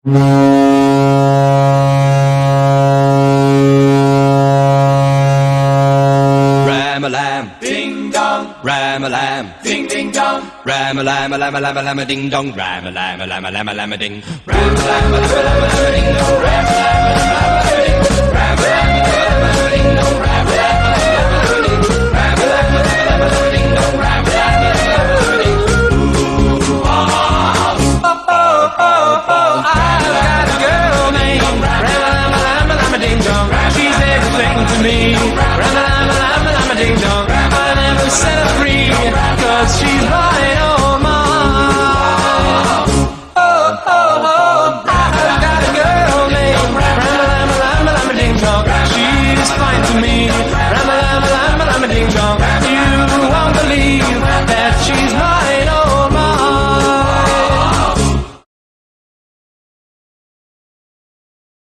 Ram-a-lam, ding dong, ram-a-lam, ding ding dong, ram-a-lam-a-lam-a-lam-a-lam-a-ding-dong, ram-a-lam-a-lam-a-lam-a-lam-a-ding, ram a lam a lam a lam a ding dong.